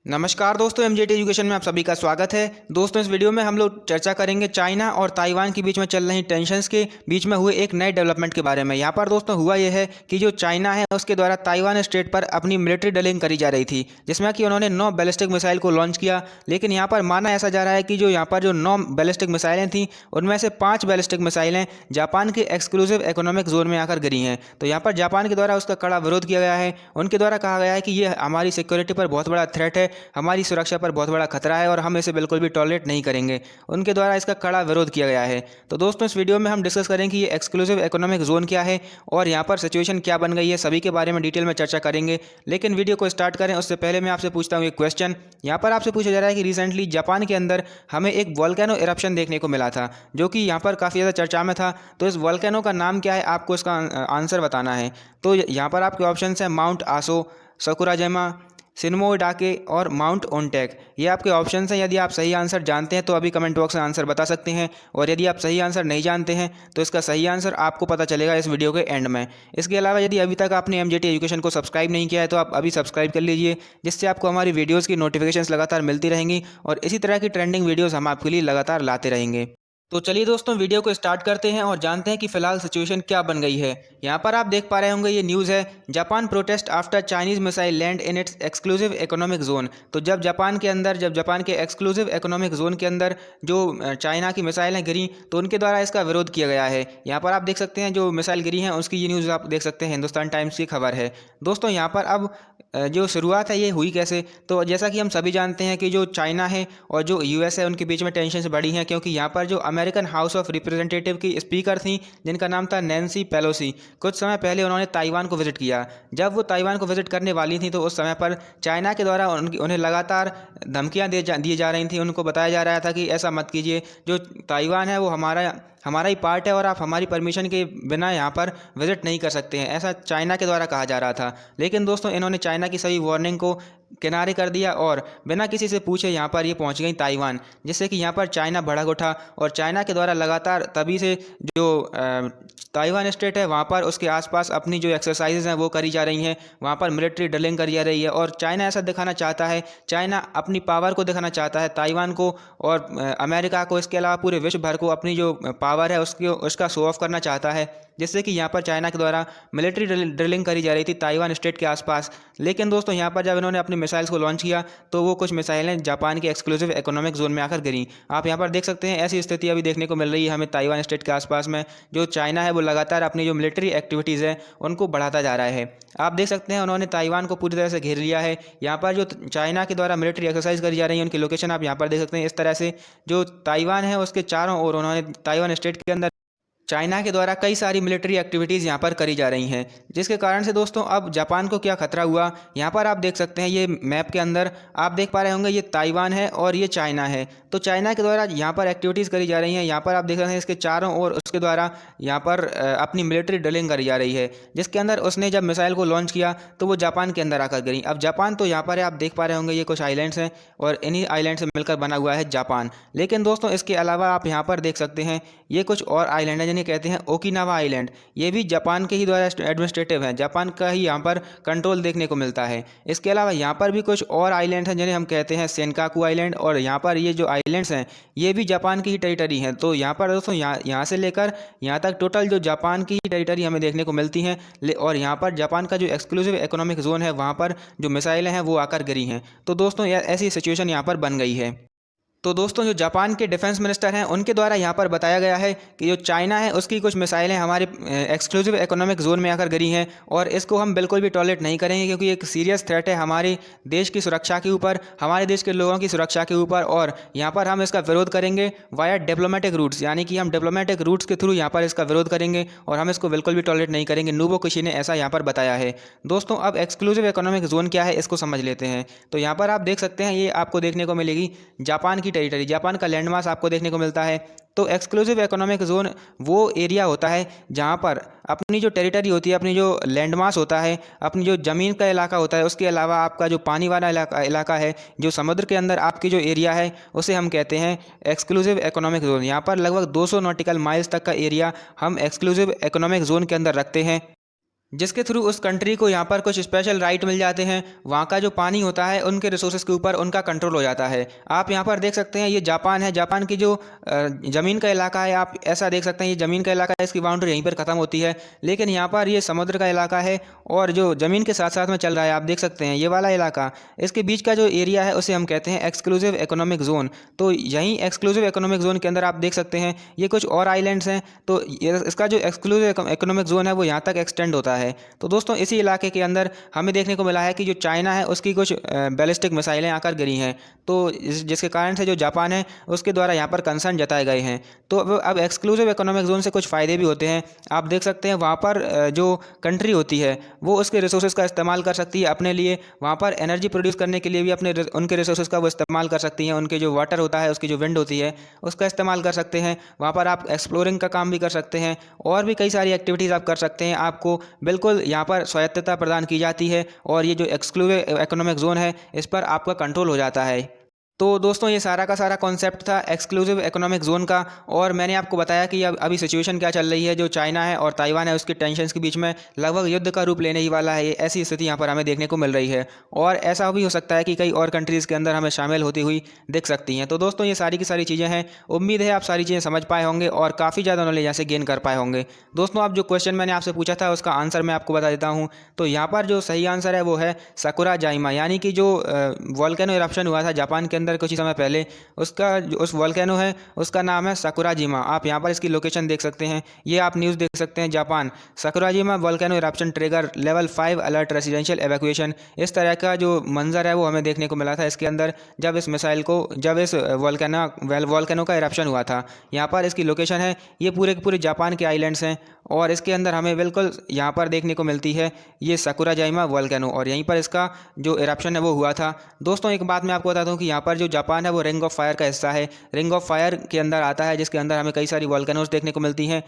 नमस्कार दोस्तों, MJT education में आप सभी का स्वागत है। दोस्तों, इस वीडियो में हम लोग चर्चा करेंगे चाइना और ताइवान के बीच में चल रही टेंशन्स के बीच में हुए एक नए डेवलपमेंट के बारे में। यहाँ पर दोस्तों हुआ यह है कि जो चाइना है उसके द्वारा ताइवान स्टेट पर अपनी मिलिट्री ड्रिलिंग करी जा रही थी, जिसमें कि उन्होंने 9 बैलिस्टिक मिसाइल को लॉन्च किया। लेकिन यहाँ पर माना ऐसा जा रहा है कि जो यहाँ पर जो 9 बैलिस्टिक मिसाइलें थीं उनमें से 5 बैलिस्टिक मिसाइलें जापान के एक्सक्लूसिव इकोनॉमिक जोन में आकर गिरी हैं। तो यहाँ पर जापान के द्वारा उसका कड़ा विरोध किया गया है। उनके द्वारा कहा गया है कि ये हमारी सिक्योरिटी पर बहुत बड़ा थ्रेट है, हमारी सुरक्षा पर बहुत बड़ा खतरा है और हम इसे बिल्कुल भी टॉलरेट नहीं करेंगे। उनके द्वारा इसका कड़ा विरोध किया गया है। तो दोस्तों, इस वीडियो में हम डिस्कस करेंगे कि ये एक्सक्लूसिव इकोनॉमिक जोन क्या है और यहाँ पर सिचुएशन क्या बन गई है, सभी के बारे में डिटेल में चर्चा करेंगे। लेकिन वीडियो को स्टार्ट करें उससे पहले मैं आपसे पूछता हूँ एक क्वेश्चन। यहाँ पर आपसे पूछा जा रहा है कि रिसेंटली जापान के अंदर हमें एक वोल्केनो इरप्शन देखने को मिला था, जो कि यहाँ पर काफ़ी ज़्यादा चर्चा में था। तो इस वोल्केनो का नाम क्या है, आपको इसका आंसर बताना है। तो यहाँ पर आपके ऑप्शन हैं माउंट आसो, सकुराजामा, सिनमोडाके और माउंट ओनटेक। ये आपके ऑप्शन हैं। यदि आप सही आंसर जानते हैं तो अभी कमेंट बॉक्स में आंसर बता सकते हैं, और यदि आप सही आंसर नहीं जानते हैं तो इसका सही आंसर आपको पता चलेगा इस वीडियो के एंड में। इसके अलावा यदि अभी तक आपने एमजेटी एजुकेशन को सब्सक्राइब नहीं किया है तो आप अभी सब्सक्राइब कर लीजिए, जिससे आपको हमारी वीडियोज़ की नोटिफिकेशंस लगातार मिलती रहेंगी और इसी तरह की ट्रेंडिंग वीडियोज़ हम आपके लिए लगातार लाते रहेंगे। तो चलिए दोस्तों, वीडियो को स्टार्ट करते हैं और जानते हैं कि फिलहाल सिचुएशन क्या बन गई है। यहाँ पर आप देख पा रहे होंगे ये न्यूज़ है, Japan protest after Chinese missile land in its exclusive economic zone. तो जब जापान के एक्सक्लूसिव इकोनॉमिक जोन के अंदर जो चाइना की मिसाइलें गिरी तो उनके द्वारा इसका विरोध किया गया है। यहाँ पर आप देख सकते हैं जो मिसाइल गिरी हैं उसकी ये न्यूज़ आप देख सकते हैं, हिंदुस्तान टाइम्स की खबर है। दोस्तों, यहाँ पर अब जो शुरुआत है ये हुई कैसे, तो जैसा कि हम सभी जानते हैं कि जो चाइना है और जो यूएस है उनके बीच में टेंशन बढ़ी हैं, क्योंकि यहाँ पर जो अमेरिकन हाउस ऑफ रिप्रेजेंटेटिव की स्पीकर थी जिनका नाम था नैन्सी पेलोसी, कुछ समय पहले उन्होंने ताइवान को विजिट किया। जब वो ताइवान को विजिट करने वाली थी तो उस समय पर चाइना के द्वारा उन्हें लगातार धमकियाँ दी जा रही थी। उनको बताया जा रहा था कि ऐसा मत कीजिए, जो ताइवान है वो हमारा ही पार्ट है और आप हमारी परमिशन के बिना यहाँ पर विजिट नहीं कर सकते हैं, ऐसा चाइना के द्वारा कहा जा रहा था। लेकिन दोस्तों, इन्होंने चाइना की सभी वार्निंग को किनारे कर दिया और बिना किसी से पूछे यहाँ पर ये पहुँच गई ताइवान, जिससे कि यहाँ पर चाइना भड़क उठा। और चाइना के द्वारा लगातार तभी से जो ताइवान स्टेट है वहाँ पर उसके आसपास अपनी जो एक्सरसाइजेज हैं वो करी जा रही हैं, वहाँ पर मिलिट्री ड्रिलिंग करी जा रही है। और चाइना ऐसा दिखाना चाहता है, चाइना अपनी पावर को दिखाना चाहता है ताइवान को और अमेरिका को, इसके अलावा पूरे विश्व भर को अपनी जो पावर है उसका शो ऑफ करना चाहता है, जिससे कि यहाँ पर चाइना के द्वारा मिलिट्री ड्रिलिंग करी जा रही थी ताइवान स्टेट के आसपास। लेकिन दोस्तों, यहाँ पर जब इन्होंने अपने मिसाइल्स को लॉन्च किया तो वो कुछ मिसाइलें जापान के एक्सक्लूसिव इकोनॉमिक जोन में आकर गिरी। आप यहाँ पर देख सकते हैं ऐसी स्थिति अभी देखने को मिल रही है हमें ताइवान स्टेट के आसपास में। जो चाइना है वो लगातार अपनी जो मिलिट्री एक्टिविटीज़ है उनको बढ़ाता जा रहा है। आप देख सकते हैं उन्होंने ताइवान को पूरी तरह से घेर लिया है। यहाँ पर जो चाइना के द्वारा मिलिट्री एक्सरसाइज करी जा रही है उनकी लोकेशन आप यहाँ पर देख सकते हैं। इस तरह से जो ताइवान है उसके चारों ओर उन्होंने ताइवान स्टेट के अंदर चाइना के द्वारा कई सारी मिलिट्री एक्टिविटीज़ यहाँ पर करी जा रही हैं, जिसके कारण से दोस्तों अब जापान को क्या खतरा हुआ, यहाँ पर आप देख सकते हैं ये मैप के अंदर आप देख पा रहे होंगे ये ताइवान है और ये चाइना है। तो चाइना के द्वारा यहाँ पर एक्टिविटीज़ करी जा रही हैं। यहाँ पर आप देख सकते हैं इसके चारों ओर उसके द्वारा यहाँ पर अपनी मिलिट्री ड्रिलिंग करी जा रही है, जिसके अंदर उसने जब मिसाइल को लॉन्च किया तो वो जापान के अंदर आकर गिरी। अब जापान तो यहाँ पर है, आप देख पा रहे होंगे ये कुछ आइलैंड्स हैं और इन्हीं आइलैंड से मिलकर बना हुआ है जापान। लेकिन दोस्तों, इसके अलावा आप यहाँ पर देख सकते हैं ये कुछ और आइलैंड हैं कहते हैं ओकिनावा आइलैंड। ये भी जापान के ही द्वारा एडमिनिस्ट्रेटिव है, जापान का ही यहाँ पर कंट्रोल देखने को मिलता है। इसके अलावा यहाँ पर भी कुछ और आइलैंड हैं जिन्हें हम कहते हैं सेनकाकू आइलैंड, और यहाँ पर ये जो आइलैंड्स हैं ये भी जापान की ही टेरिटरी हैं। तो यहाँ पर दोस्तों यहाँ से लेकर यहाँ तक टोटल जो जापान की ही टेरिटरी हमें देखने को मिलती हैं। और यहाँ पर जापान का जो एक्सक्लूसिव इकोनॉमिक जोन है वहाँ पर जो मिसाइलें हैं वो आकर गिरी हैं। तो दोस्तों ऐसी सिचुएशन यहाँ पर बन गई है। तो दोस्तों, जो जापान के डिफेंस मिनिस्टर हैं उनके द्वारा यहाँ पर बताया गया है कि जो चाइना है उसकी कुछ मिसाइलें हमारे एक्सक्लूसिव इकोनॉमिक जोन में आकर गिरी हैं और इसको हम बिल्कुल भी टॉलरेट नहीं करेंगे, क्योंकि एक सीरियस थ्रेट है हमारे देश की सुरक्षा के ऊपर, हमारे देश के लोगों की सुरक्षा के ऊपर। और यहाँ पर हम इसका विरोध करेंगे वाया डिप्लोमेटिक रूट्स, यानी कि हम डिप्लोमेटिक रूट्स के थ्रू यहाँ पर इसका विरोध करेंगे और हम इसको बिल्कुल भी टॉलरेट नहीं करेंगे। नूबो किशी ने ऐसा यहाँ पर बताया है। दोस्तों, अब एक्सक्लूसिव इकोनॉमिक जोन क्या है इसको समझ लेते हैं। तो यहाँ पर आप देख सकते हैं ये आपको देखने को मिलेगी जापान की टेरिटरी, जापान का लैंडमास आपको देखने को मिलता है। तो एक्सक्लूसिव इकोनॉमिक जोन वो एरिया होता है जहाँ पर अपनी जो टेरिटरी होती है, अपनी जो लैंडमास होता है, अपनी जो ज़मीन का इलाका होता है, उसके अलावा आपका जो पानी वाला इलाका है, जो समुद्र के अंदर आपकी जो एरिया है उसे हम कहते हैं एक्सक्लूसिव इकोनॉमिक जोन। यहाँ पर लगभग 200 नॉटिकल माइल्स तक का एरिया हम एक्सक्लूसिव इकोनॉमिक जोन के अंदर रखते हैं। जिसके थ्रू उस कंट्री को यहाँ पर कुछ स्पेशल राइट मिल जाते हैं। वहाँ का जो पानी होता है उनके रिसोर्सेज के ऊपर उनका कंट्रोल हो जाता है। आप यहाँ पर देख सकते हैं ये जापान है। जापान की जो ज़मीन का इलाका है, आप ऐसा देख सकते हैं ये ज़मीन का इलाका है, इसकी बाउंड्री यहीं पर ख़त्म होती है। लेकिन यहाँ पर ये समुद्र का इलाका है और जो ज़मीन के साथ साथ में चल रहा है, आप देख सकते हैं ये वाला इलाका, इसके बीच का जो एरिया है उसे हम कहते हैं एक्सक्लूसिव इकोनॉमिक जोन। तो यहीं एक्सक्लूसिव इकोनॉमिक जोन के अंदर आप देख सकते हैं ये कुछ और आइलैंड्स हैं। तो इसका जो एक्सक्लूसिव इकोनॉमिक जोन है वो यहाँ तक एक्सटेंड होता है। तो दोस्तों इसी इलाके के अंदर हमें देखने को मिला है कि जो चाइना है उसकी कुछ बैलिस्टिक मिसाइलें आकर गिरी हैं। तो जिसके कारण से जो जापान है उसके द्वारा यहाँ पर कंसर्न जताए गए हैं। तो अब एक्सक्लूसिव इकोनॉमिक जोन से कुछ फ़ायदे भी होते हैं। आप देख सकते हैं वहाँ पर जो कंट्री होती है वो उसके रिसोर्सेज का इस्तेमाल कर सकती है अपने लिए। वहाँ पर एनर्जी प्रोड्यूस करने के लिए भी अपने उनके रिसोर्सेज का वो इस्तेमाल कर सकती हैं। उनके जो वाटर होता है, उसकी जो विंड होती है, उसका इस्तेमाल कर सकते हैं। वहाँ पर आप एक्सप्लोरिंग का काम भी कर सकते हैं और भी कई सारी एक्टिविटीज़ आप कर सकते हैं। आपको बिल्कुल यहाँ पर स्वायत्तता प्रदान की जाती है और ये जो एक्सक्लूसिव इकोनॉमिक जोन है इस पर आपका कंट्रोल हो जाता है। तो दोस्तों ये सारा का सारा कॉन्सेप्ट था एक्सक्लूसिव इकोनॉमिक जोन का। और मैंने आपको बताया कि अब अभी सिचुएशन क्या चल रही है, जो चाइना है और ताइवान है उसकी टेंशन्स के बीच में लगभग युद्ध का रूप लेने ही वाला है। ऐसी स्थिति यहाँ पर हमें देखने को मिल रही है और ऐसा भी हो सकता है कि कई और कंट्रीज़ के अंदर हमें शामिल होती हुई दिख सकती हैं। तो दोस्तों ये सारी की सारी चीज़ें हैं। उम्मीद है आप सारी चीज़ें समझ पाए होंगे और काफ़ी ज़्यादा नॉलेज यहाँ से गेन कर पाए होंगे। दोस्तों आप जो क्वेश्चन मैंने आपसे पूछा था उसका आंसर मैं आपको बता देता हूँ। तो यहाँ पर जो सही आंसर है वो है सकुराजाइमा, यानी कि जो वोल्केनो इरप्शन हुआ था जापान के अंदर कुछ ही समय पहले, उसका जो उस वोल्केनो है उसका नाम है सकुराजिमा। आप यहाँ पर इसकी लोकेशन देख सकते हैं, ये आप न्यूज़ देख सकते हैं Japan Sakurajima volcano eruption trigger level 5 alert residential evacuation. इस तरह का जो मंजर है वो हमें देखने को मिला था इसके अंदर जब इस वोल्केनो का इरप्शन हुआ था। यहाँ पर इसकी लोकेशन है, ये पूरे के पूरे जापान के आइलैंड्स हैं और इसके अंदर हमें बिल्कुल यहाँ पर देखने को मिलती है ये सकुराजाइमा वोल्केनो और यहीं पर इसका जो इरप्शन है वो हुआ था। दोस्तों एक बात मैं आपको बताता हूँ कि यहाँ पर जो जापान है वो रिंग ऑफ फायर का हिस्सा है। रिंग ऑफ फायर के अंदर आता है जिसके अंदर हमें कई सारी वोल्केनोज देखने को मिलती हैं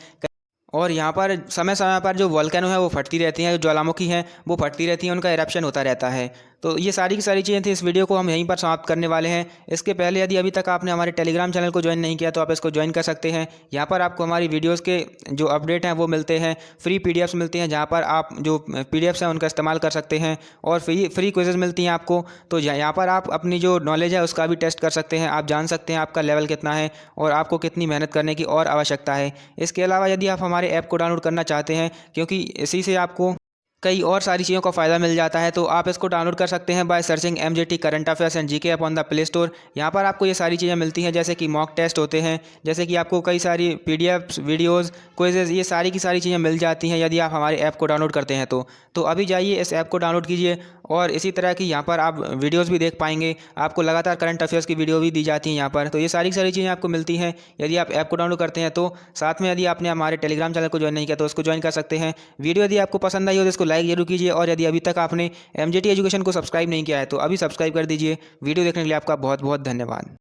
और यहाँ पर समय समय पर जो वोल्केनो है वो फटती रहती हैं, जो ज्वालामुखी हैं वो फटती रहती हैं, उनका इरप्शन होता रहता है। तो ये सारी की सारी चीज़ें थी। इस वीडियो को हम यहीं पर समाप्त करने वाले हैं। इसके पहले यदि अभी तक आपने हमारे टेलीग्राम चैनल को ज्वाइन नहीं किया तो आप इसको ज्वाइन कर सकते हैं। यहाँ पर आपको हमारी वीडियोज़ के जो अपडेट हैं वो मिलते हैं, फ्री PDFs मिलती हैं जहाँ पर आप जो PDFs हैं उनका इस्तेमाल कर सकते हैं और फ्री क्विज़ेज़ मिलती हैं आपको। तो यहाँ पर आप अपनी जो नॉलेज है उसका भी टेस्ट कर सकते हैं। आप जान सकते हैं आपका लेवल कितना है और आपको कितनी मेहनत करने की और आवश्यकता है। इसके अलावा यदि आप हमारे ऐप को डाउनलोड करना चाहते हैं, क्योंकि इसी से आपको कई और सारी चीज़ों का फ़ायदा मिल जाता है, तो आप इसको डाउनलोड कर सकते हैं by searching MJT current affairs and GK app on the play store. यहाँ पर आपको ये सारी चीज़ें मिलती हैं जैसे कि मॉक टेस्ट होते हैं, जैसे कि आपको कई सारी PDFs, वीडियोज़, क्विज़ेज़, ये सारी की सारी चीज़ें मिल जाती हैं यदि आप हमारे ऐप को डाउनलोड करते हैं तो अभी जाइए इस ऐप को डाउनलोड कीजिए और इसी तरह की यहाँ पर आप वीडियोज़ भी देख पाएंगे। आपको लगातार करंट अफेयर्स की वीडियो भी दी जाती हैं यहाँ पर। तो ये सारी की सारी चीज़ें आपको मिलती हैं यदि आप ऐप को डाउनलोड करते हैं। तो साथ में यदि आपने हमारे टेलीग्राम चैनल को ज्वाइन नहीं किया तो उसको ज्वाइन कर सकते हैं। वीडियो यदि आपको पसंद आई हो तो इसको लाइक जरूर कीजिए और यदि अभी तक आपने MJT एजुकेशन को सब्सक्राइब नहीं किया है तो अभी सब्सक्राइब कर दीजिए। वीडियो देखने के लिए आपका बहुत बहुत धन्यवाद।